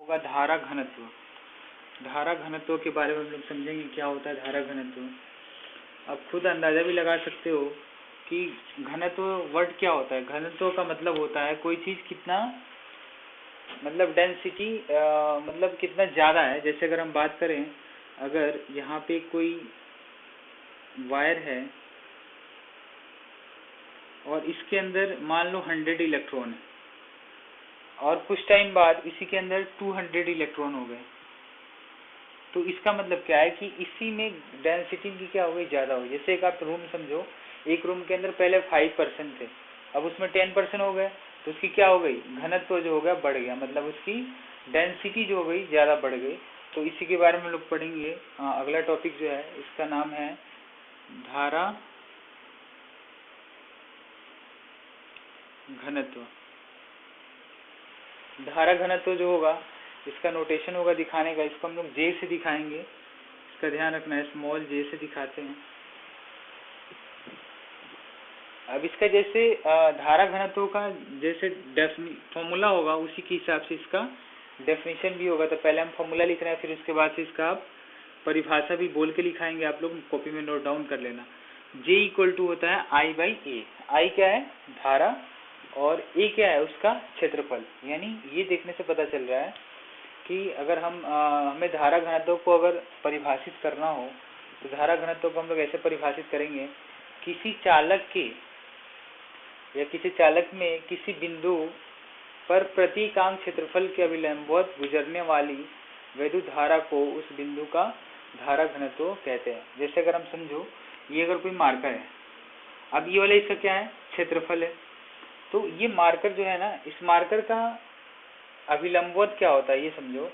होगा धारा घनत्व। धारा घनत्व के बारे में हम लोग समझेंगे क्या होता है धारा घनत्व। आप खुद अंदाजा भी लगा सकते हो कि घनत्व वर्ड क्या होता है। घनत्व का मतलब होता है कोई चीज कितना, मतलब डेंसिटी, मतलब कितना ज्यादा है। जैसे अगर हम बात करें, अगर यहाँ पे कोई वायर है और इसके अंदर मान लो 100 इलेक्ट्रॉन है और कुछ टाइम बाद इसी के अंदर 200 इलेक्ट्रॉन हो गए, तो इसका मतलब क्या है कि इसी में डेंसिटी की क्या हो गई, ज्यादा हो गई। जैसे एक आप रूम समझो, एक रूम के अंदर पहले 5% थे, अब उसमें 10% हो गए, तो उसकी क्या हो गई, घनत्व जो हो गया बढ़ गया, मतलब उसकी डेंसिटी जो हो गई ज्यादा बढ़ गई। तो इसी के बारे में लोग पढ़ेंगे। अगला टॉपिक जो है इसका नाम है धारा घनत्व। धारा घनत्व जो होगा इसका नोटेशन होगा दिखाने का, इसको हम लोग जे से दिखाएंगे, इसका ध्यान रखना है, स्मॉल जे से दिखाते हैं। अब इसका जैसे धारा घनत्व का जैसे फॉर्मूला होगा उसी के हिसाब से इसका डेफिनेशन भी होगा। तो पहले हम फॉर्मूला लिख रहे हैं, फिर उसके बाद से इसका आप परिभाषा भी बोल के लिखाएंगे, आप लोग कॉपी में नोट डाउन कर लेना। जे इक्वल टू होता है आई बाई ए। आई क्या है, धारा, और ए क्या है, उसका क्षेत्रफल। यानी ये देखने से पता चल रहा है कि अगर हमें धारा घनत्व को अगर परिभाषित करना हो तो धारा घनत्व को हम लोग ऐसे परिभाषित करेंगे, किसी चालक के या किसी चालक में किसी बिंदु पर प्रति इकाई क्षेत्रफल के अभिलंबवत गुजरने वाली वैद्युत धारा को उस बिंदु का धारा घनत्व कहते हैं। जैसे अगर हम समझो, ये अगर कोई मार्कर है, अब ये वाला इसका क्या है, क्षेत्रफल है, तो ये मार्कर जो है ना, इस मार्कर का अभिलंबवत क्या होता है ये समझो,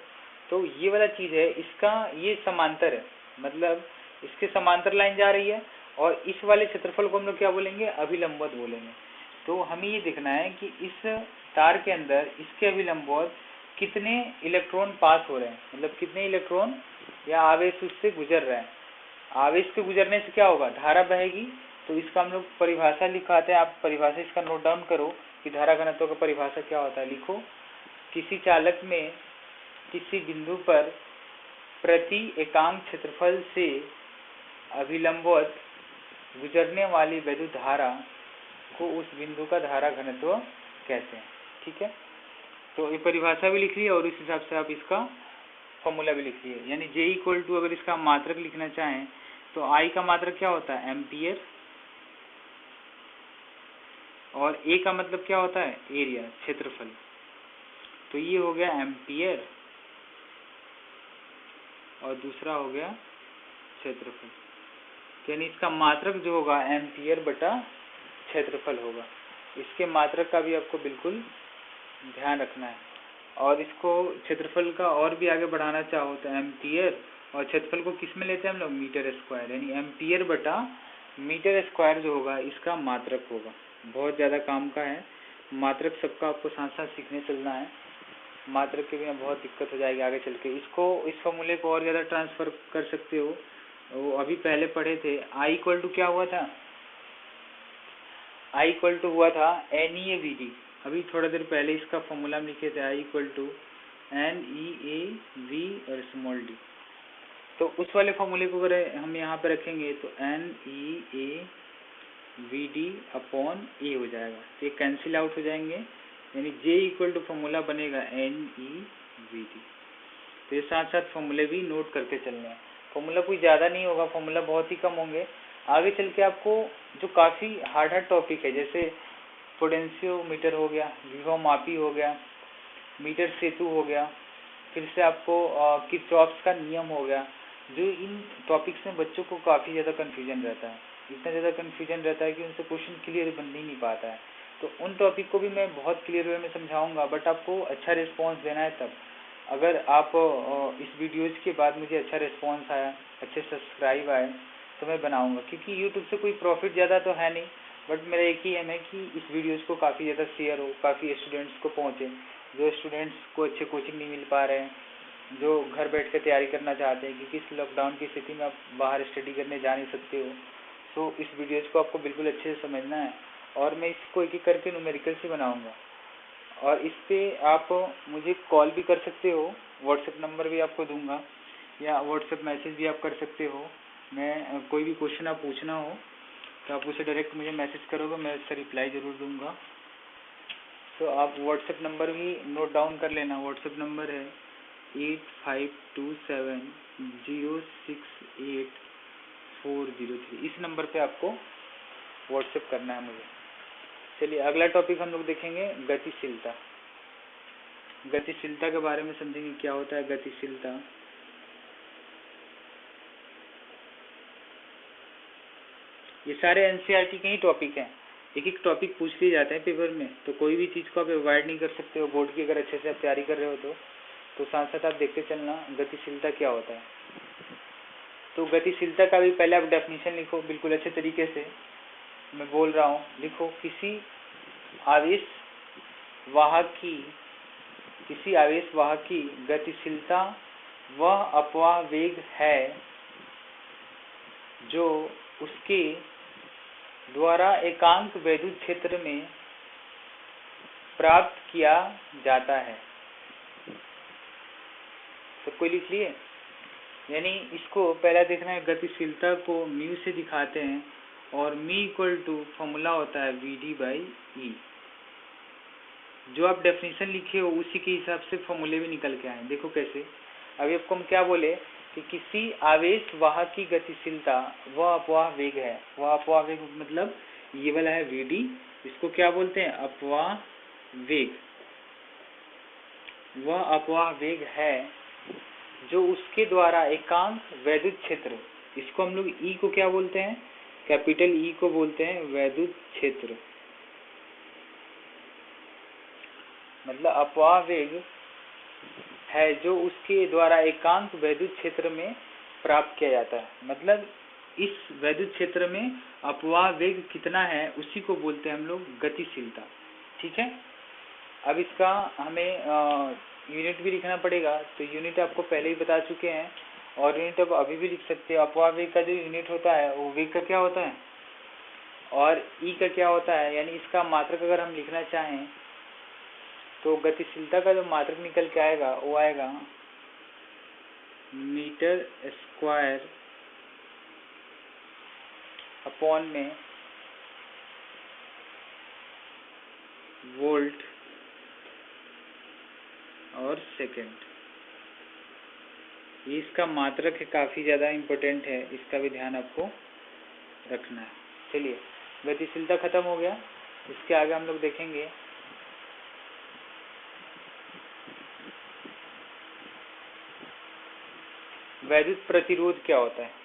तो ये वाला चीज है, इसका ये समांतर है, मतलब इसके समांतर लाइन जा रही है, और इस वाले क्षेत्रफल को हम लोग क्या बोलेंगे, अभिलंबवत बोलेंगे। तो हमें ये देखना है कि इस तार के अंदर इसके अभिलंबवत कितने इलेक्ट्रॉन पास हो रहे हैं, मतलब कितने इलेक्ट्रॉन या आवेश उससे गुजर रहे हैं। आवेश के गुजरने से क्या होगा, धारा बहेगी। तो इसका हम लोग परिभाषा लिखाते हैं, आप परिभाषा इसका नोट डाउन करो कि धारा घनत्व का परिभाषा क्या होता है। लिखो, किसी चालक में किसी बिंदु पर प्रति एकांक क्षेत्रफल से अभिलंबवत गुजरने वाली वैद्युत धारा को उस बिंदु का धारा घनत्व कहते हैं। ठीक है, तो ये परिभाषा भी लिख ली और इस हिसाब से आप इसका फॉर्मूला भी लिख लिए। यानी जे इक्वल टू अगर इसका मात्रक लिखना चाहें तो आई का मात्रक क्या होता है, एम्पियर, और ए का मतलब क्या होता है, एरिया, क्षेत्रफल। तो ये हो गया एम्पियर और दूसरा हो गया क्षेत्रफल। यानी इसका मात्रक जो होगा एम्पियर बटा क्षेत्रफल होगा। इसके मात्रक का भी आपको बिल्कुल ध्यान रखना है। और इसको क्षेत्रफल का और भी आगे बढ़ाना चाहो तो एम्पियर और क्षेत्रफल को किस में लेते हैं हम लोग, मीटर स्क्वायर। यानी एम्पियर बटा मीटर स्क्वायर जो होगा इसका मात्रक होगा। बहुत ज़्यादा काम का है मात्रक, सबका आपको साथ साथ सीखने चलना है। मात्रक के बिना बहुत दिक्कत हो जाएगी आगे चल के। इसको, इस फॉर्मूले को और ज़्यादा ट्रांसफर कर सकते हो। वो अभी पहले पढ़े थे, आई इक्वल टू क्या हुआ था, आई इक्वल टू हुआ था NeAVD। अभी थोड़ा देर पहले इसका फॉर्मूला हम लिखे थे, आई इक्वल टू NeAV और स्मॉल डी। तो उस वाले फॉर्मूले को अगर हम यहाँ पे रखेंगे तो NeAVD अपॉन ए हो जाएगा, तो ये कैंसिल आउट हो जाएंगे। यानी J इक्वल टू फॉर्मूला बनेगा NeVD। तो ये साथ साथ फॉर्मूले भी नोट करके चलने हैं। फॉर्मूला कोई ज़्यादा नहीं होगा, फॉर्मूला बहुत ही कम होंगे। आगे चल के आपको जो काफ़ी हार्ड टॉपिक है, जैसे पोटेंशियोमीटर हो गया, विभवमापी हो गया, मीटर सेतु हो गया, फिर से आपको किरचॉफ्स का नियम हो गया, जो इन टॉपिक्स में बच्चों को काफ़ी ज़्यादा कन्फ्यूजन रहता है। इतना ज़्यादा कन्फ्यूजन रहता है कि उनसे क्वेश्चन क्लियर बन ही नहीं पाता है। तो उन टॉपिक को भी मैं बहुत क्लियर वे में समझाऊंगा, बट आपको अच्छा रिस्पॉन्स देना है तब। अगर आप इस वीडियोज़ के बाद मुझे अच्छा रिस्पॉन्स आया, अच्छे सब्सक्राइब आए, तो मैं बनाऊंगा। क्योंकि यूट्यूब से कोई प्रॉफिट ज़्यादा तो है नहीं, बट मेरा एक ही एम है कि इस वीडियोज़ को काफ़ी ज़्यादा शेयर हो, काफ़ी स्टूडेंट्स को पहुँचे। जो स्टूडेंट्स को अच्छे कोचिंग नहीं मिल पा रहे हैं, जो घर बैठ कर तैयारी करना चाहते हैं, क्योंकि इस लॉकडाउन की स्थिति में आप बाहर स्टडी करने जा नहीं सकते हो, तो इस वीडियोज़ को आपको बिल्कुल अच्छे से समझना है। और मैं इसको एक एक करके न्यूमेरिकल से बनाऊँगा। और इस पे आप मुझे कॉल भी कर सकते हो, व्हाट्सएप नंबर भी आपको दूंगा, या व्हाट्सएप मैसेज भी आप कर सकते हो। मैं कोई भी क्वेश्चन आप पूछना हो तो आप उसे डायरेक्ट मुझे मैसेज करोगे, मैं उसका रिप्लाई ज़रूर दूंगा। तो आप व्हाट्सएप नंबर भी नोट डाउन कर लेना। व्हाट्सएप नंबर है 8527068403। इस नंबर पे आपको व्हाट्सएप करना है मुझे। चलिए अगला टॉपिक हम लोग देखेंगे गतिशीलता। गतिशीलता के बारे में समझेंगे, क्या होता है गतिशीलता। ये सारे एनसीईआरटी के ही टॉपिक हैं, एक एक टॉपिक पूछ लिए जाते हैं पेपर में, तो कोई भी चीज़ को आप अवॉइड नहीं कर सकते हो। बोर्ड की अगर अच्छे से आप तैयारी कर रहे हो तो साथ साथ आप देखते चलना गतिशीलता क्या होता है। तो गतिशीलता का भी पहले आप डेफिनेशन लिखो, बिल्कुल अच्छे तरीके से मैं बोल रहा हूँ, लिखो। किसी आवेश वाहक की गतिशीलता वह अपवाह वेग है जो उसके द्वारा एकांक वैद्युत क्षेत्र में प्राप्त किया जाता है। तो कोई लिख लिए, यानी इसको पहला देखना है, गतिशीलता को म्यू से दिखाते हैं और मी इक्वल टू फॉर्मूला होता है VD/E। जो आप डेफिनेशन लिखे हो उसी के हिसाब से फॉर्मूले भी निकल के आए। देखो कैसे, अभी आपको हम क्या बोले कि किसी आवेश वाहक की गतिशीलता वह अपवाह वेग है। वह अपवाह वेग मतलब ये वाला है VD, इसको क्या बोलते हैं, अपवाह वेग। वह अपवाह वेग है जो उसके द्वारा एकांक वैद्युत क्षेत्र, इसको हम लोग E को क्या बोलते हैं, कैपिटल E को बोलते हैं वैद्युत क्षेत्र। मतलब अपवाह वेग है जो उसके द्वारा एकांक वैद्युत क्षेत्र में प्राप्त किया जाता है। मतलब इस वैद्युत क्षेत्र में अपवाह वेग कितना है उसी को बोलते हैं हम लोग गतिशीलता। ठीक है, अब इसका हमें यूनिट भी लिखना पड़ेगा। तो यूनिट आपको पहले ही बता चुके हैं और यूनिट अब अभी भी लिख सकते हैं। अपवाह वेग का जो यूनिट होता है वो वेग का क्या होता है और ई का क्या होता है, यानी इसका मात्रक अगर हम लिखना चाहें तो गतिशीलता का जो मात्रक निकल के आएगा वो आएगा मीटर स्क्वायर अपॉन में वोल्ट और सेकंड। ये इसका मात्रक है, काफ़ी ज़्यादा इम्पोर्टेंट है, इसका भी ध्यान आपको रखना है। चलिए गतिशीलता खत्म हो गया, इसके आगे हम लोग देखेंगे वैद्युत प्रतिरोध क्या होता है।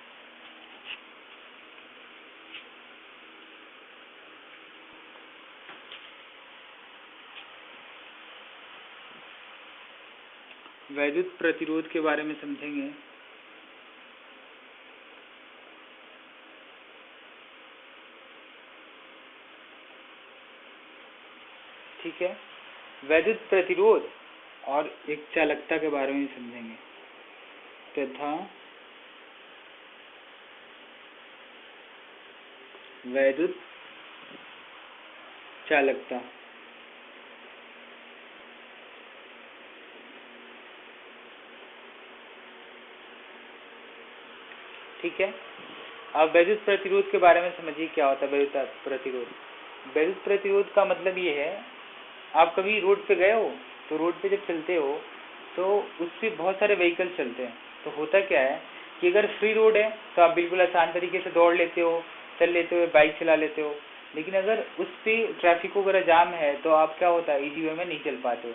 वैद्युत प्रतिरोध के बारे में समझेंगे। ठीक है, वैद्युत प्रतिरोध और एक चालकता के बारे में समझेंगे तथा वैद्युत चालकता। ठीक है, अब वैद्युत प्रतिरोध के बारे में समझिए क्या होता है वैद्युत प्रतिरोध। वैद्युत प्रतिरोध का मतलब ये है, आप कभी रोड पे गए हो तो रोड पे जब चलते हो तो उस पर बहुत सारे व्हीकल चलते हैं। तो होता क्या है कि अगर फ्री रोड है तो आप बिल्कुल आसान तरीके से दौड़ लेते हो, चल लेते हो, बाइक चला लेते हो। लेकिन अगर उस पर ट्रैफिक वगैरह जाम है तो आप क्या होता है, ईजी वे में नहीं चल पाते हो।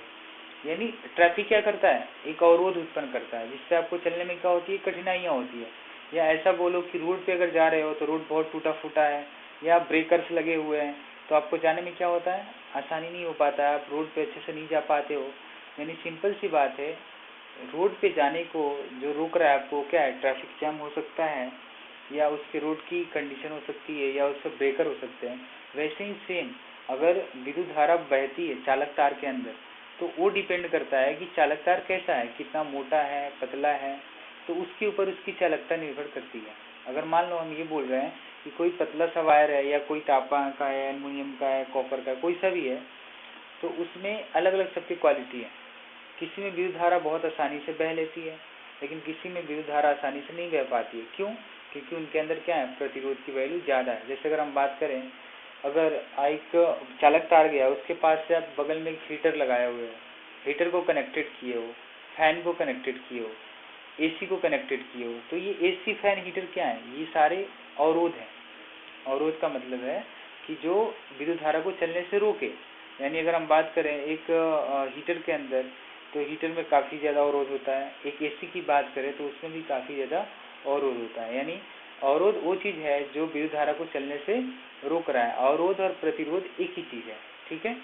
यानी ट्रैफिक क्या करता है, एक अवरोध उत्पन्न करता है जिससे आपको चलने में क्या होती है, कठिनाइयाँ होती है। या ऐसा बोलो कि रोड पे अगर जा रहे हो तो रोड बहुत टूटा फूटा है या ब्रेकर्स लगे हुए हैं तो आपको जाने में क्या होता है, आसानी नहीं हो पाता है, आप रोड पे अच्छे से नहीं जा पाते हो। यानी सिंपल सी बात है, रोड पे जाने को जो रोक रहा है आपको क्या है, ट्रैफिक जैम हो सकता है या उसके रोड की कंडीशन हो सकती है या उससे ब्रेकर हो सकते हैं। वैसे ही सेम अगर विद्युत धारा बहती है चालक तार के अंदर तो वो डिपेंड करता है कि चालक तार कैसा है, कितना मोटा है, पतला है, तो उसके ऊपर उसकी चालकता निर्भर करती है। अगर मान लो हम ये बोल रहे हैं कि कोई पतला सा वायर है या कोई तांबा का है, एल्युमिनियम का है, कॉपर का, कोई सा भी है, तो उसमें अलग अलग सबकी क्वालिटी है। किसी में विद्युत धारा बहुत आसानी से बह लेती है, लेकिन किसी में विद्युत धारा आसानी से नहीं बह पाती है। क्यों? क्योंकि उनके अंदर क्या है, प्रतिरोध की वैल्यू ज़्यादा है। जैसे अगर हम बात करें, अगर एक चालक तार गया, उसके पास से आप बगल में एक हीटर लगाए हुए हो, हीटर को कनेक्टेड किए हो, फैन को कनेक्टेड किए हो, एसी को कनेक्टेड किए हो, तो ये एसी, फैन, हीटर क्या है, ये सारे अवरोध हैं। अवरोध का मतलब है कि जो विद्युत धारा को चलने से रोके। यानी अगर हम बात करें एक हीटर के अंदर, तो हीटर में काफ़ी ज़्यादा अवरोध होता है। एक एसी की बात करें तो उसमें भी काफ़ी ज़्यादा अवरोध होता है। यानी अवरोध वो चीज़ है जो विद्युत धारा को चलने से रोक रहा है। अवरोध और प्रतिरोध एक ही चीज़ है, ठीक है।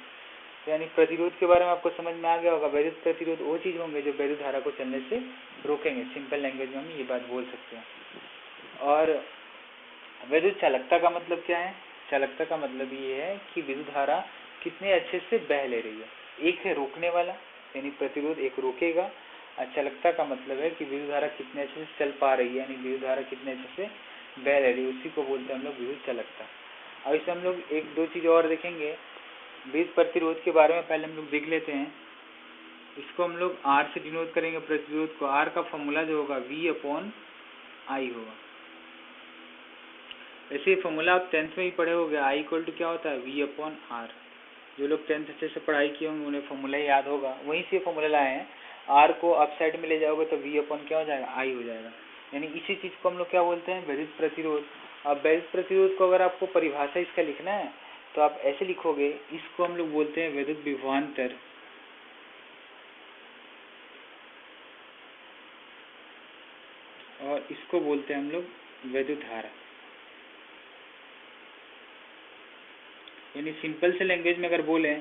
यानी प्रतिरोध के बारे में आपको समझ में आ गया होगा। वैद्युत प्रतिरोध वो चीज़ होंगे जो विद्युत धारा को चलने से रोकेंगे। सिंपल लैंग्वेज में हम ये बात बोल सकते हैं। और वैद्युत चालकता का मतलब क्या है? चालकता का मतलब ये है कि विद्युत धारा कितने अच्छे से बह ले रही है। एक है रोकने वाला, यानी प्रतिरोध एक रोकेगा, और चालकता का मतलब है कि विद्युत धारा कितने अच्छे से चल पा रही है, यानी विद्युत धारा कितने अच्छे से बह ले रही है, उसी को बोलते हैं हम लोग विद्युत चालकता। अब इसमें हम लोग एक दो चीज़ और देखेंगे। विद्युत प्रतिरोध के बारे में पहले हम लोग देख लेते हैं। इसको हम लोग R से डिनोट करेंगे प्रतिरोध को। R का फॉर्मूला जो होगा V/I होगा। ऐसे फॉर्मूला आप 10th में ही पढ़े होंगे। I = क्या होता है, V/R। जो लोग 10th अच्छे से पढ़ाई किए होंगे उन्हें फॉर्मूला याद होगा, वहीं से फॉर्मूला लाए हैं। R को अप साइड में ले जाओगे तो V/ क्या हो जाएगा, I हो जाएगा। यानी इसी चीज़ को हम लोग क्या बोलते हैं, वैद्युत प्रतिरोध। अब वैद्युत प्रतिरोध को अगर आपको परिभाषा इसका लिखना है तो आप ऐसे लिखोगे, इसको हम लोग बोलते हैं वैद्युत विभवांतर, और इसको बोलते हैं हम लोग वैद्युत धारा। यानी सिंपल से लैंग्वेज में अगर बोले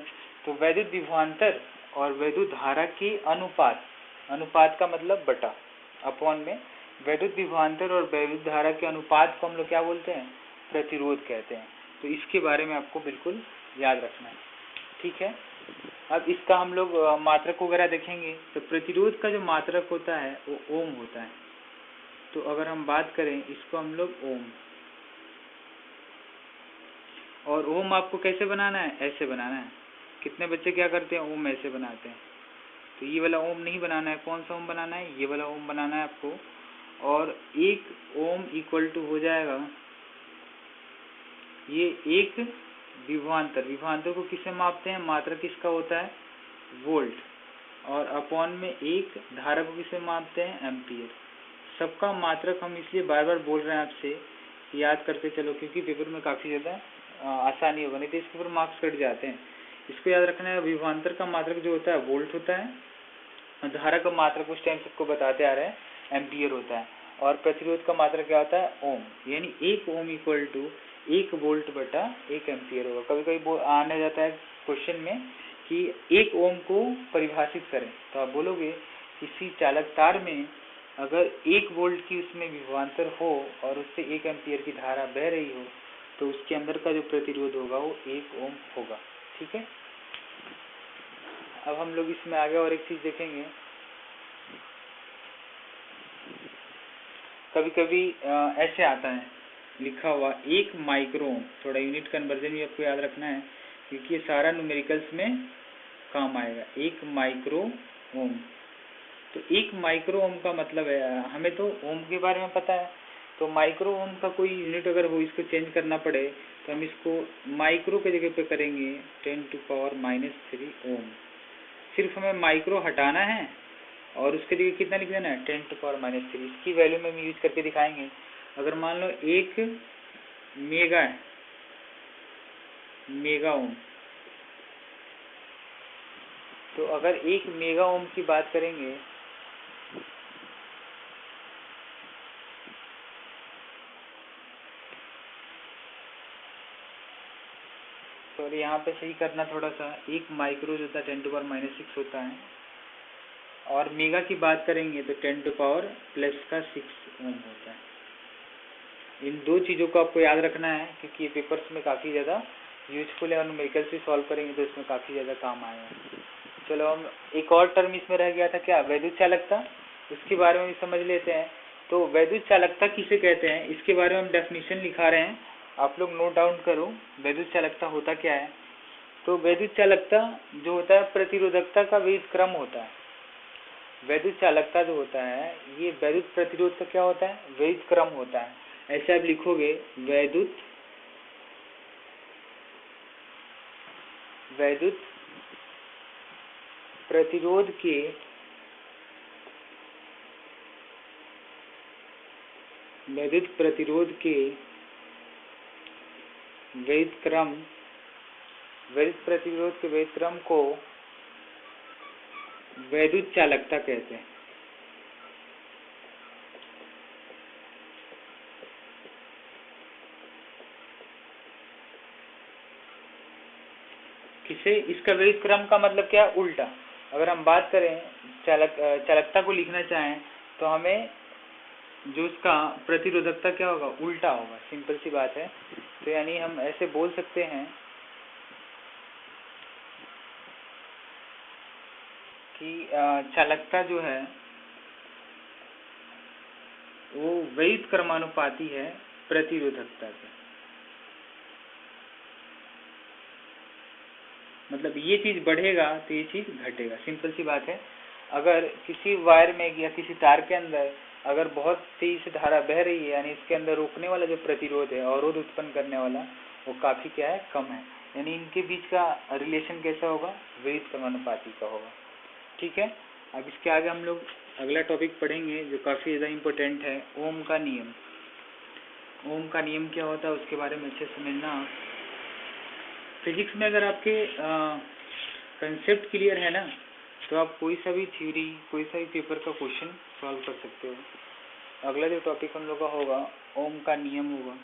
तो वैद्युत विभवांतर और वैद्युत धारा की अनुपात, अनुपात का मतलब बटा, अपॉन में वैद्युत विभवांतर और वैद्युत धारा के अनुपात को हम लोग क्या बोलते हैं, प्रतिरोध कहते हैं। तो इसके बारे में आपको बिल्कुल याद रखना है, ठीक है। अब इसका हम लोग मात्रक वगैरह देखेंगे। तो प्रतिरोध का जो मात्रक होता है वो ओम होता है। तो अगर हम बात करें, इसको हम लोग ओम, और ओम आपको कैसे बनाना है, ऐसे बनाना है। कितने बच्चे क्या करते हैं, ओम ऐसे बनाते हैं। तो ये वाला ओम नहीं बनाना है। कौन सा ओम बनाना है, ये वाला ओम बनाना है आपको। और 1 ओम इक्वल टू हो जाएगा, ये 1 विभवांतर। विभवांतर को किससे मापते हैं, मात्रक किसका होता है, वोल्ट, और अपॉन में 1 धारा को किससे मापते हैं, एम्पियर। सबका मात्रक हम इसलिए बार बार बोल रहे हैं आपसे, याद करते चलो, क्योंकि पेपर में काफ़ी ज़्यादा आसानी होगा, नहीं तो इसके ऊपर मार्क्स कट जाते हैं। इसको याद रखना है। विभवांतर का मात्रक जो होता है वोल्ट होता है, और धारा का मात्रक उस टाइम सबको बताते आ रहे हैं एम्पियर होता है, और प्रतिरोध का मात्रक क्या होता है, ओम। यानी 1 ओम इक्वल टू 1 वोल्ट बटा 1 एम्पियर होगा। कभी कभी आने जाता है क्वेश्चन में कि 1 ओम को परिभाषित करें, तो आप बोलोगे किसी चालक तार में अगर 1 वोल्ट की उसमें विभवांतर हो और उससे 1 एम्पियर की धारा बह रही हो, तो उसके अंदर का जो प्रतिरोध होगा वो 1 ओम होगा, ठीक है। अब हम लोग इसमें आगे और एक चीज़ देखेंगे। कभी कभी ऐसे आता है लिखा हुआ 1 माइक्रो ओम। थोड़ा यूनिट कन्वर्जन भी आपको याद रखना है, क्योंकि ये सारा न्यूमेरिकल्स में काम आएगा। 1 माइक्रो ओम, तो 1 माइक्रो ओम का मतलब है, हमें तो ओम के बारे में पता है, तो माइक्रो ओम का कोई यूनिट अगर हो, इसको चेंज करना पड़े तो हम इसको माइक्रो के जगह पे करेंगे 10⁻³ ओम। सिर्फ हमें माइक्रो हटाना है और उसके जगह कितना लिख देना है, 10⁻³ इसकी वैल्यू में हम यूज करके दिखाएंगे। अगर मान लो 1 मेगा है, मेगा ओम, तो अगर 1 मेगा ओम की बात करेंगे तो यहाँ पे सही करना थोड़ा सा, 1 माइक्रो जो होता है 10⁻6 होता है, और मेगा की बात करेंगे तो 10⁻6 ओम होता है। इन दो चीज़ों को आपको याद रखना है, क्योंकि ये पेपर्स में काफ़ी ज़्यादा यूजफुल है, और न्यूमेरिकल्स भी सॉल्व करेंगे तो इसमें काफ़ी ज़्यादा काम आएगा। चलो, हम एक और टर्म इसमें रह गया था क्या, वैद्युत चालकता, उसके बारे में भी समझ लेते हैं। तो वैद्युत चालकता किसे कहते हैं, इसके बारे में हम डेफिनेशन लिखा रहे हैं, आप लोग नोट डाउन करो। वैद्युत चालकता होता क्या है, तो वैद्युत चालकता जो होता है प्रतिरोधकता का विविध क्रम होता है। वैद्युत चालकता जो होता है ये वैद्युत प्रतिरोध का क्या होता है, विविध क्रम होता है। ऐसे आप लिखोगे वैद्युत प्रतिरोध के विविध प्रतिरोध के विविध क्रम को वैद्युत चालकता कहते हैं। किसे, इसका विविध क्रम का मतलब क्या है, उल्टा। अगर हम बात करें चालकता को लिखना चाहें तो हमें जो उसका प्रतिरोधकता क्या होगा, उल्टा होगा। सिंपल सी बात है। तो यानी हम ऐसे बोल सकते हैं कि चालकता जो है वो विविध क्रमानुपाती है प्रतिरोधकता से। मतलब ये चीज बढ़ेगा तो ये चीज घटेगा। सिंपल सी बात है। अगर किसी वायर में या किसी तार के अंदर अगर बहुत तेज से धारा बह रही है, यानी इसके अंदर रोकने वाला जो प्रतिरोध है, अवरोध उत्पन्न करने वाला, वो काफी क्या है, कम है। यानी इनके बीच का रिलेशन कैसा होगा, विविध क्रमानुपाती का होगा। ठीक है। अब इसके आगे हम लोग अगला टॉपिक पढ़ेंगे जो काफी ज्यादा इम्पोर्टेंट है, ओम का नियम। ओम का नियम क्या होता है उसके बारे में अच्छे समझना। फिजिक्स में अगर आपके कंसेप्ट क्लियर है ना, तो आप कोई सा भी थ्योरी, कोई सा भी पेपर का क्वेश्चन सॉल्व कर सकते हो। अगला जो टॉपिक हम लोग का होगा ओम का नियम होगा।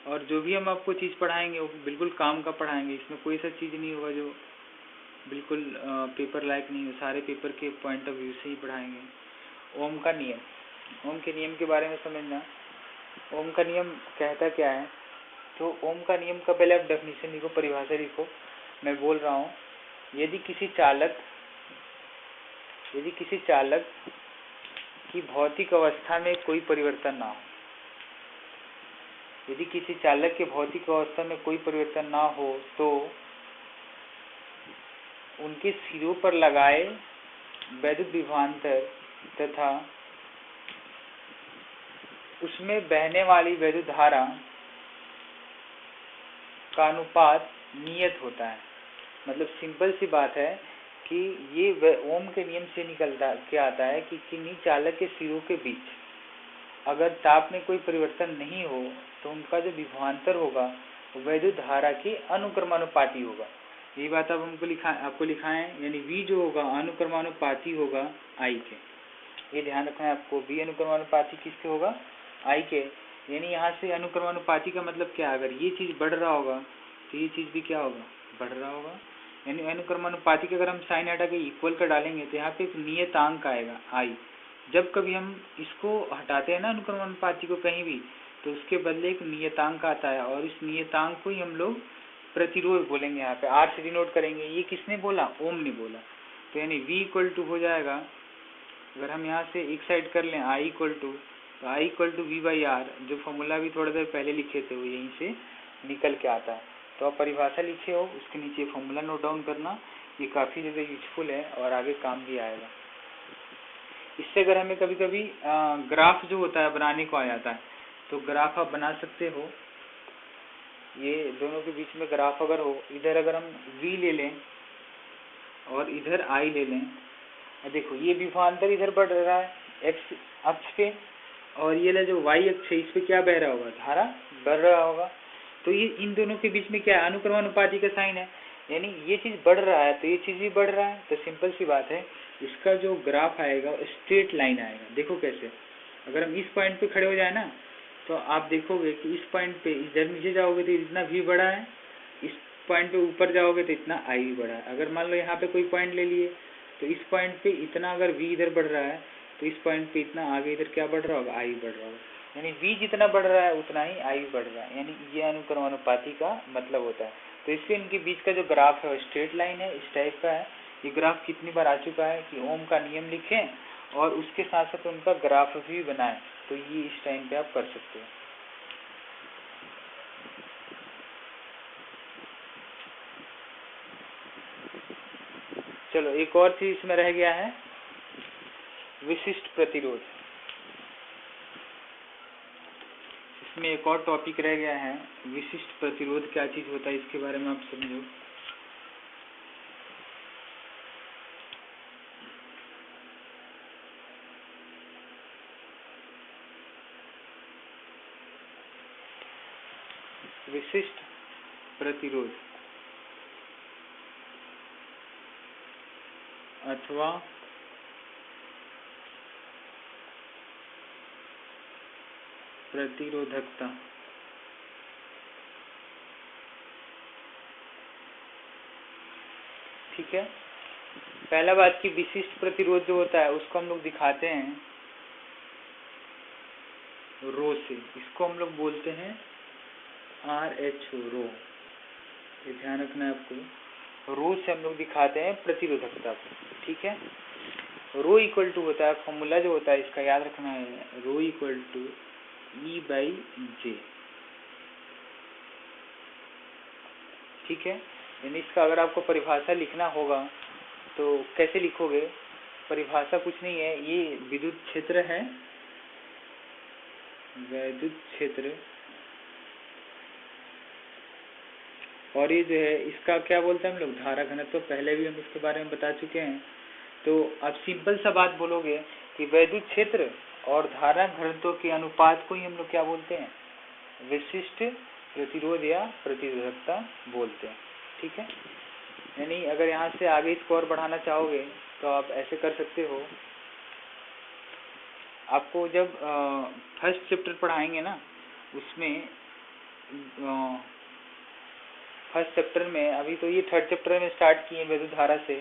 और जो भी हम आपको चीज़ पढ़ाएंगे वो बिल्कुल काम का पढ़ाएंगे। इसमें कोई सा चीज़ नहीं होगा जो बिल्कुल पेपर लायक नहीं हो। सारे पेपर के पॉइंट ऑफ व्यू से ही पढ़ाएंगे। ओम का नियम, ओम के नियम के बारे में समझना। ओम का नियम कहता क्या है, तो ओम का नियम का पहले आप डेफिनेशन लिखो, परिभाषा लिखो। मैं बोल रहा हूँ, यदि किसी चालक की भौतिक अवस्था में कोई परिवर्तन ना हो, यदि किसी चालक के भौतिक अवस्था में कोई परिवर्तन ना हो तो उनके सिरों पर लगाए वैद्युत विभवांतर तथा उसमें बहने वाली वैद्युत धारा का अनुपात नियत होता है। मतलब सिंपल सी बात है कि ये ओम के नियम से निकलता क्या आता है कि किन्हीं चालक के सिरों के बीच अगर ताप में कोई परिवर्तन नहीं हो तो उनका जो विभवांतर होगा वो वैद्युत धारा के अनुक्रमानुपाती होगा। यही बात अब आपको लिखाएं, यानी V जो होगा अनुक्रमानुपाती होगा I के। ये ध्यान रखना है आपको, V अनुक्रमानुपाती किसके होगा, I के। यानी यहाँ से अनुक्रमानुपाती का मतलब क्या, अगर ये चीज बढ़ रहा होगा तो ये चीज भी क्या होगा, बढ़ रहा होगा। यानी अनुक्रमानुपाती के अगर हम साइन हटा के इक्वल का डालेंगे तो यहाँ पे एक नियतांक आएगा I। जब कभी हम इसको हटाते हैं ना अनुक्रमानुपाती को कहीं भी, तो उसके बदले एक नियतांक आता है और इस नियतांक को ही हम लोग प्रतिरोध बोलेंगे। यहाँ पे R से डिनोट करेंगे। ये किसने बोला, ओम ने बोला। तो यानी V इक्वल टू हो जाएगा, अगर हम यहाँ से एक साइड कर लें I इक्वल टू, तो I इक्वल टू V/R, जो फॉर्मूला भी थोड़ी देर पहले लिखे थे वो यहीं से निकल के आता है। तो आप परिभाषा लिखे हो, उसके नीचे फॉर्मूला नोट डाउन करना। ये काफ़ी ज़्यादा यूजफुल है और आगे काम भी आएगा। इससे अगर हमें कभी कभी ग्राफ जो होता है बनाने को आ जाता है, तो ग्राफ आप बना सकते हो। ये दोनों के बीच में ग्राफ अगर हो, इधर अगर हम V ले लें और इधर I ले लें, देखो ये विभवांतर इधर बढ़ रहा है X अक्ष पे, और ये जो Y अक्ष है इस पे क्या बह रहा होगा, धारा बढ़ रहा होगा। तो ये इन दोनों के बीच में क्या है, अनुक्रमानुपाती का साइन है। यानी ये चीज बढ़ रहा है तो ये चीज भी बढ़ रहा है। तो सिंपल सी बात है, इसका जो ग्राफ आएगा स्ट्रेट लाइन आएगा। देखो कैसे, अगर हम इस पॉइंट पे खड़े हो जाए ना, तो आप देखोगे कि इस पॉइंट पे इधर नीचे जाओगे तो इतना V बढ़ा है, इस पॉइंट पे ऊपर जाओगे तो इतना I भी बढ़ा है। अगर मान लो यहाँ पे कोई पॉइंट ले लिए, तो इस पॉइंट पे इतना अगर V इधर बढ़ रहा है तो इस पॉइंट पे इतना आगे इधर क्या बढ़ रहा होगा, I बढ़ रहा होगा। यानी V जितना बढ़ रहा है उतना ही I बढ़ रहा है। यानी ये अनुक्रमानुपाती का मतलब होता है। तो इसलिए इनके बीच का जो ग्राफ है वो स्ट्रेट लाइन है, इस टाइप का है। ये ग्राफ कितनी बार आ चुका है कि ओम का नियम लिखें और उसके साथ साथ उनका ग्राफ भी बनाएं। तो ये इस टाइम पे आप कर सकते हो। चलो एक और चीज इसमें रह गया है, विशिष्ट प्रतिरोध। इसमें एक और टॉपिक रह गया है, विशिष्ट प्रतिरोध क्या चीज होता है, इसके बारे में आप समझो। विशिष्ट प्रतिरोध अथवा प्रतिरोधकता। ठीक है, पहला बात की विशिष्ट प्रतिरोध जो होता है उसको हम लोग दिखाते हैं रो से, इसको हम लोग बोलते हैं RH रो। ये ध्यान रखना है आपको, रो से हम लोग दिखाते हैं प्रतिरोधकता को। ठीक है, रो इक्वल टू होता है, फॉर्मूला जो होता है इसका याद रखना है, रो इक्वल टू E/J। ठीक है, यानी इसका अगर आपको परिभाषा लिखना होगा तो कैसे लिखोगे, परिभाषा कुछ नहीं है, ये विद्युत क्षेत्र है, वैद्युत क्षेत्र, और ये जो है इसका क्या बोलते हैं हम लोग, धारा घनत्व। तो पहले भी हम इसके बारे में बता चुके हैं। तो आप सिंपल सा बात बोलोगे कि वैद्युत क्षेत्र और धारा घनत्व के अनुपात को ही हम लोग क्या बोलते हैं, विशिष्ट प्रतिरोध या प्रतिरोधकता बोलते हैं। ठीक है, यानी अगर यहाँ से आगे इसको और बढ़ाना चाहोगे तो आप ऐसे कर सकते हो। आपको जब फर्स्ट चैप्टर पढ़ाएंगे ना, उसमें फर्स्ट चैप्टर में, अभी तो ये थर्ड चैप्टर में स्टार्ट किए विद्युत धारा से,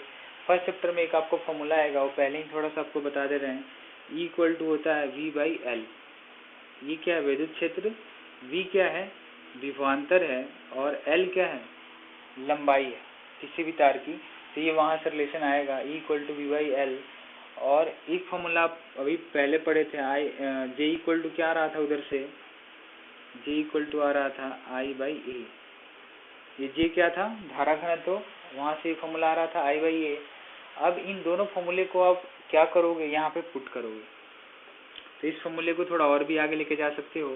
फर्स्ट चैप्टर में एक आपको फॉर्मूला आएगा, वो पहले ही थोड़ा सा आपको बता दे रहे हैं। E इक्वल टू होता है V/L। ये क्या है, विद्युत क्षेत्र, V क्या है, विभवांतर है, और L क्या है, लंबाई है किसी भी तार की। तो ये वहाँ से रिलेशन आएगा, E इक्वल टू V/L। और एक फॉर्मूला आप अभी पहले पढ़े थे, J इक्वल टू क्या आ रहा था उधर से, J इक्वल टू आ रहा था I/A। ये J क्या था, धारा घनत्व, तो वहाँ से फॉर्मूला आ रहा था I/A। अब इन दोनों फॉर्मूले को आप क्या करोगे, यहाँ पे पुट करोगे, तो इस फॉर्मूले को थोड़ा और भी आगे लेके जा सकते हो।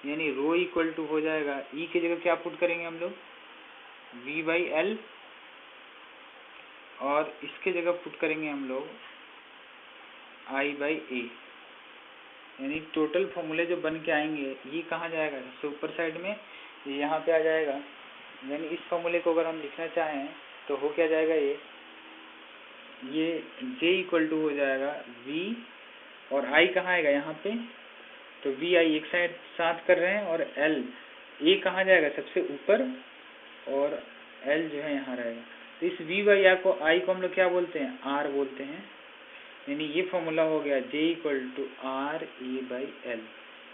यानी रो इक्वल टू हो जाएगा, E की जगह क्या पुट करेंगे हम लोग, V/L, और इसके जगह पुट करेंगे हम लोग I/A। यानी टोटल फॉर्मूले जो बन के आएंगे, ये कहाँ जाएगा, सबसे ऊपर साइड में, ये यहाँ पे आ जाएगा। यानी इस फॉर्मूले को अगर हम लिखना चाहें तो हो क्या जाएगा, ये J इक्वल टू हो जाएगा V, और I कहाँ आएगा यहाँ पे, तो V I एक साइड साथ कर रहे हैं, और L, A कहाँ जाएगा, सबसे ऊपर, और L जो है यहाँ रहेगा। तो इस V/R को, I को हम लोग क्या बोलते हैं, R बोलते हैं। यानी ये फॉर्मूला हो गया J इक्वल टू RA/L।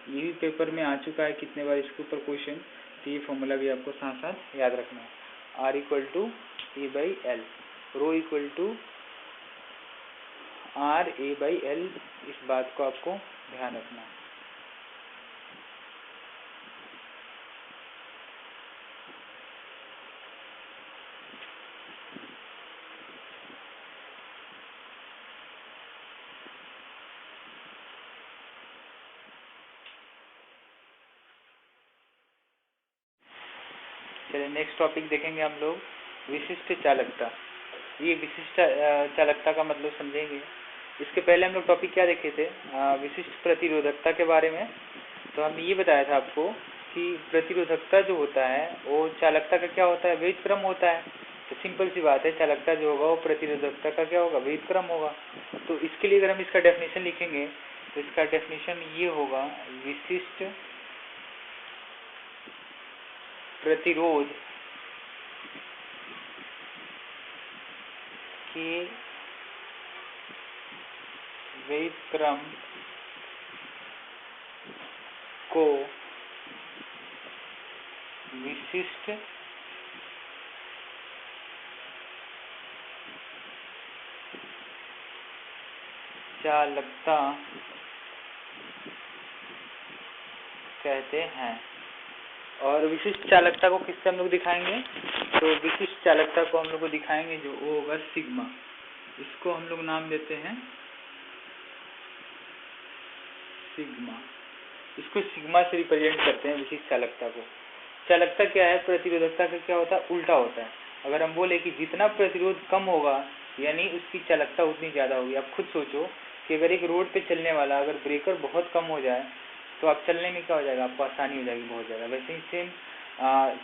ये भी पेपर में आ चुका है कितने बार इसके ऊपर क्वेश्चन, तो ये फॉर्मूला भी आपको साथ साथ याद रखना है, R equal to A/L, rho equal to RA/L। इस बात को आपको ध्यान रखना है। चलिए नेक्स्ट टॉपिक देखेंगे हम लोग, विशिष्ट चालकता। ये विशिष्ट चालकता का मतलब समझेंगे। इसके पहले हम लोग टॉपिक क्या देखे थे, विशिष्ट प्रतिरोधकता के बारे में। तो हम ये बताया था आपको कि प्रतिरोधकता जो होता है वो चालकता का क्या होता है, विपरीत क्रम होता है। तो सिंपल सी बात है, चालकता जो होगा वो प्रतिरोधकता का क्या होगा, विपरीत क्रम होगा। तो इसके लिए अगर हम इसका डेफिनेशन लिखेंगे तो इसका डेफिनेशन ये होगा, विशिष्ट प्रतिरोध के विपरीत क्रम को विशिष्ट चालकता कहते हैं। और विशिष्ट चालकता को किससे हम लोग दिखाएंगे, तो विशिष्ट चालकता को हम लोग को दिखाएंगे जो वो होगा सिग्मा। इसको हम लोग नाम देते हैं सिग्मा। इसको सिग्मा से रिप्रेजेंट करते हैं विशिष्ट चालकता को। चालकता क्या है, प्रतिरोधकता का क्या होता है, उल्टा होता है। अगर हम बोले कि जितना प्रतिरोध कम होगा यानी उसकी चालकता उतनी ज़्यादा होगी। आप खुद सोचो कि अगर एक रोड पे चलने वाला अगर ब्रेकर बहुत कम हो जाए तो आप चलने में क्या हो जाएगा, आपको आसानी हो जाएगी बहुत ज़्यादा। वैसे ही सेम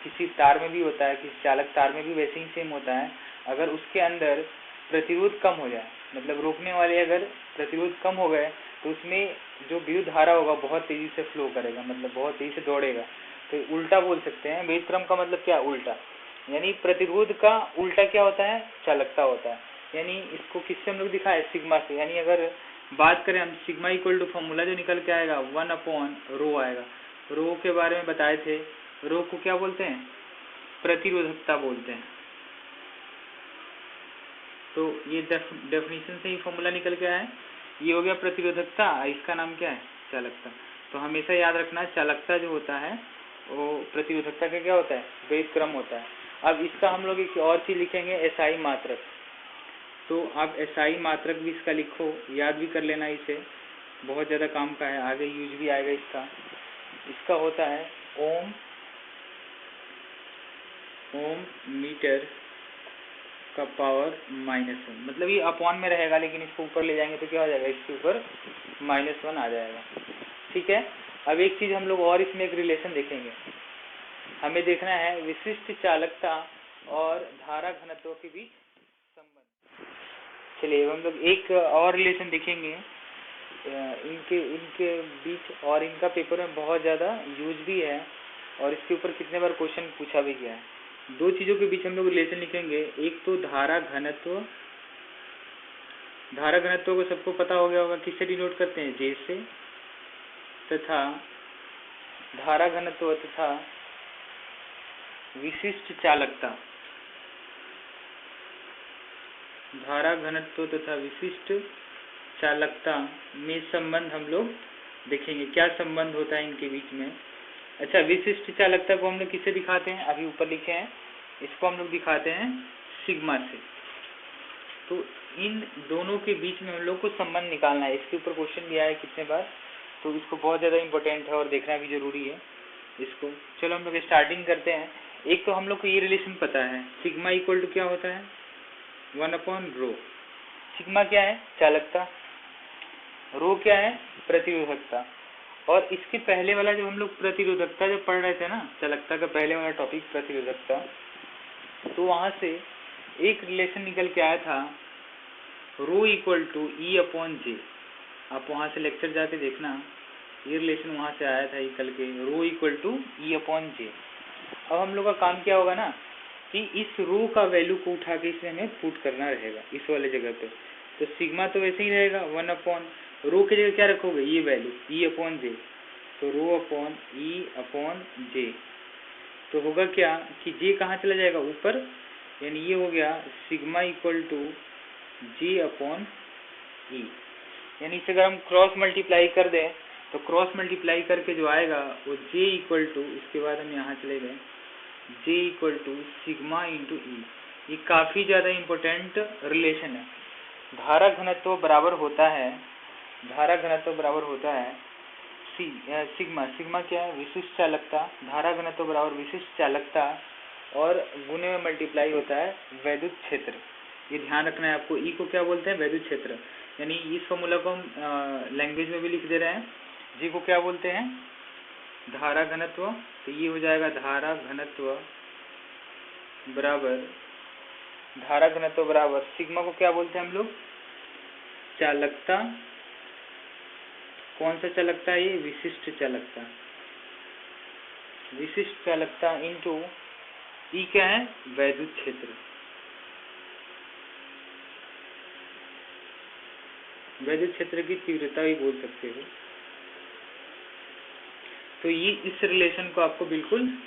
किसी तार में भी होता है, किसी चालक तार में भी वैसे ही सेम होता है। अगर उसके अंदर प्रतिरोध कम हो जाए, मतलब रोकने वाले अगर प्रतिरोध कम हो गए तो उसमें जो विद्युत धारा होगा बहुत तेजी से फ्लो करेगा, मतलब बहुत तेजी से दौड़ेगा। तो उल्टा बोल सकते हैं, विद्युत क्रम का मतलब क्या, उल्टा। यानी प्रतिरोध का उल्टा क्या होता है, चालकता होता है। यानी इसको किससे हम लोग दिखाए, सिग्मा से। यानी अगर बात करें हम, सिग्मा इक्वल टू फॉर्मूला जो निकल के आएगा 1/ρ आएगा। रो के बारे में बताए थे, रो को क्या बोलते हैं, प्रतिरोधकता बोलते हैं। तो ये डेफिनेशन से ही फॉर्मूला निकल के आया है। ये हो गया प्रतिरोधकता, इसका नाम क्या है, चालकता। तो हमेशा याद रखना, चालकता जो होता है वो प्रतिरोधकता का क्या होता है, विपरीत क्रम होता है। अब इसका हम लोग एक और चीज लिखेंगे, एसआई मात्रक। तो आप एसआई मात्रक भी इसका लिखो, याद भी कर लेना, इसे बहुत ज़्यादा काम का है, आगे यूज भी आएगा इसका। इसका होता है ओम मीटर का पावर -1। मतलब ये अपॉन में रहेगा, लेकिन इसको ऊपर ले जाएंगे तो क्या हो जाएगा, इसके ऊपर -1 आ जाएगा। ठीक है। अब एक चीज हम लोग और इसमें एक रिलेशन देखेंगे, हमें देखना है विशिष्ट चालकता और धारा घनत्व के बीच संबंध। चलिए हम लोग एक और रिलेशन देखेंगे इनके बीच, और इनका पेपर में बहुत ज़्यादा यूज भी है और इसके ऊपर कितने बार क्वेश्चन पूछा भी गया है। दो चीज़ों के बीच हम लोग रिलेशन लिखेंगे, एक तो धारा घनत्व। धारा घनत्व को सबको पता हो गया होगा, किससे डिनोट करते हैं, जे से, तथा धारा घनत्व तथा विशिष्ट चालकता। धारा घनत्व तथा विशिष्ट चालकता में संबंध हम लोग देखेंगे, क्या संबंध होता है इनके बीच में। अच्छा, विशिष्ट चालकता को हम लोग किससे दिखाते हैं, अभी ऊपर लिखे हैं, इसको हम लोग दिखाते हैं सिग्मा से। तो इन दोनों के बीच में हम लोग को संबंध निकालना है। इसके ऊपर क्वेश्चन भी आया है कितने बार, तो इसको बहुत ज़्यादा इंपॉर्टेंट है और देखना भी जरूरी है इसको। चलो हम लोग स्टार्टिंग करते हैं। एक तो हम लोग को ये रिलेशन पता है, सिग्मा इक्वल टू क्या होता है, 1/ρ। सिग्मा क्या है, चालकता, रो क्या है, प्रतिरोधकता। और इसके पहले वाला जो हम लोग प्रतिरोधकता जो पढ़ रहे थे ना, चालकता का पहले वाला टॉपिक प्रतिरोधकता, तो वहां से एक रिलेशन निकल के आया था, रो इक्वल टू E/J। आप वहां से लेक्चर जाके देखना, ये रिलेशन वहां से आया था निकल के, रो इक्वल टू E/J। अब हम लोग का काम क्या होगा ना, कि इस रो का वैल्यू को उठा के इसमें हमें पुट करना रहेगा इस वाले जगह पे। तो सिग्मा तो वैसे ही रहेगा, 1/रो की जगह क्या रखोगे, ये वैल्यू E/J। तो ρ/E/J। तो होगा क्या कि J कहाँ चला जाएगा, ऊपर, यानी ये हो गया सिग्मा इक्वल टू J/E। यानी इसे अगर हम क्रॉस मल्टीप्लाई कर दें तो क्रॉस मल्टीप्लाई करके जो आएगा वो J इक्वल टू, इसके बाद हम यहाँ चले गए, J equal to sigma into E। ये काफ़ी ज़्यादा इम्पोर्टेंट रिलेशन है। धारा घनत्व बराबर होता है, धारा घनत्व बराबर होता है सिग्मा। सिग्मा क्या है, विशिष्ट चालकता, धारा घनत्व बराबर विशिष्ट चालकता, और गुणे में मल्टीप्लाई होता है वैद्युत क्षेत्र। ये ध्यान रखना है आपको। ई को क्या बोलते हैं, वैद्युत क्षेत्र। यानी इस फॉर्मूला को हम लैंग्वेज में भी लिख दे रहे हैं। जी को क्या बोलते हैं, धारा घनत्व। तो ये हो जाएगा धारा घनत्व बराबर, धारा घनत्व बराबर सिग्मा को क्या बोलते हैं हम लोग, चालकता। कौन सा चालकता है ये, विशिष्ट चालकता। विशिष्ट चालकता इंटू ई क्या है, वैद्युत क्षेत्र। वैद्युत क्षेत्र की तीव्रता भी बोल सकते हो। तो ये इस रिलेशन को आपको बिल्कुल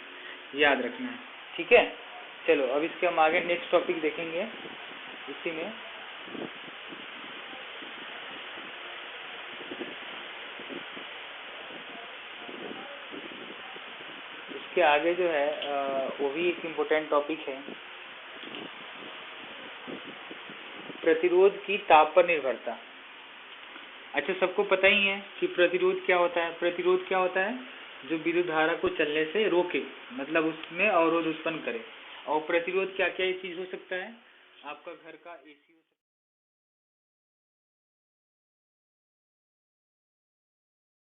याद रखना है, ठीक है। चलो अब इसके हम आगे नेक्स्ट टॉपिक देखेंगे इसी में। इसके आगे जो है वो भी एक इम्पोर्टेंट टॉपिक है। प्रतिरोध की ताप पर निर्भरता। अच्छा, सबको पता ही है कि प्रतिरोध क्या होता है। प्रतिरोध क्या होता है? जो विद्युत धारा को चलने से रोके, मतलब उसमें अवरोध उत्पन्न करे। और प्रतिरोध क्या क्या चीज हो सकता है? आपका घर का एसी